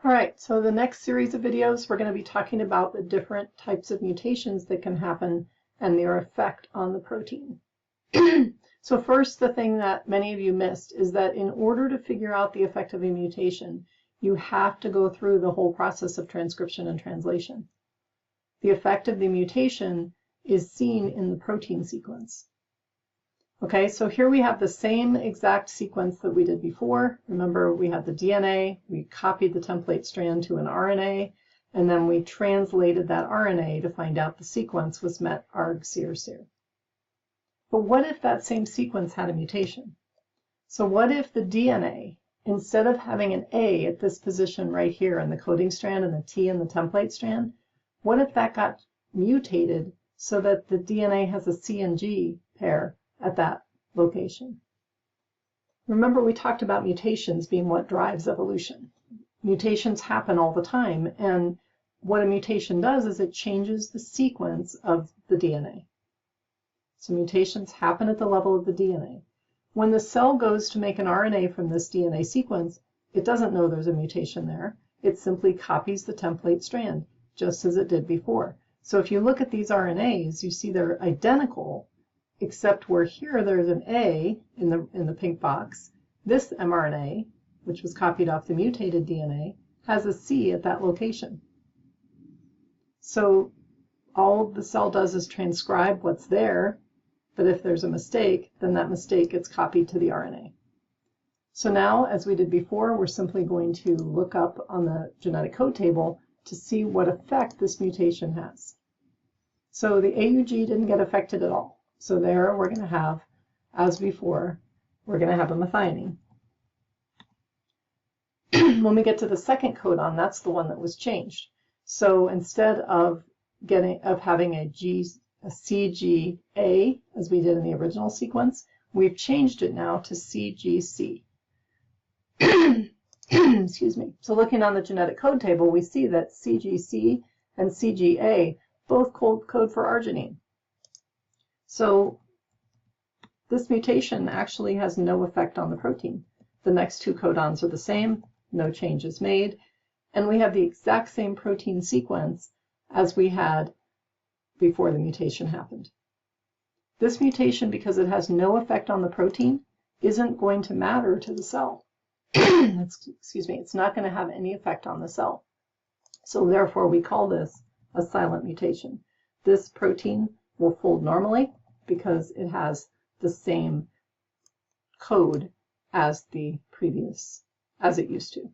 All right, so the next series of videos, we're going to be talking about the different types of mutations that can happen and their effect on the protein. So first, the thing that many of you missed is that in order to figure out the effect of a mutation, you have to go through the whole process of transcription and translation. The effect of the mutation is seen in the protein sequence. Okay, so here we have the same exact sequence that we did before. Remember, we had the DNA, we copied the template strand to an RNA, and then we translated that RNA to find out the sequence was met arg-CR. But what if that same sequence had a mutation? So what if the DNA, instead of having an A at this position right here in the coding strand and the T in the template strand, what if that got mutated so that the DNA has a C and G pair at that location? Remember, we talked about mutations being what drives evolution. Mutations happen all the time, and what a mutation does is it changes the sequence of the DNA. So mutations happen at the level of the DNA. When the cell goes to make an RNA from this DNA sequence, it doesn't know there's a mutation there. It simply copies the template strand, just as it did before. So if you look at these RNAs, you see they're identical, except where here there's an A in the pink box. This mRNA, which was copied off the mutated DNA, has a C at that location. So all the cell does is transcribe what's there, but if there's a mistake, then that mistake gets copied to the RNA. So now, as we did before, we're simply going to look up on the genetic code table to see what effect this mutation has. So the AUG didn't get affected at all. So there we're going to have, as before, we're going to have a methionine. When we get to the second codon, that's the one that was changed. So instead of having a CGA, as we did in the original sequence, we've changed it now to CGC. Excuse me. So looking on the genetic code table, we see that CGC and CGA both code for arginine. So this mutation actually has no effect on the protein. The next two codons are the same, no changes made, and we have the exact same protein sequence as we had before the mutation happened. This mutation, because it has no effect on the protein, isn't going to matter to the cell. Excuse me, it's not going to have any effect on the cell. So therefore we call this a silent mutation. This protein will fold normally because it has the same code as the previous, as it used to.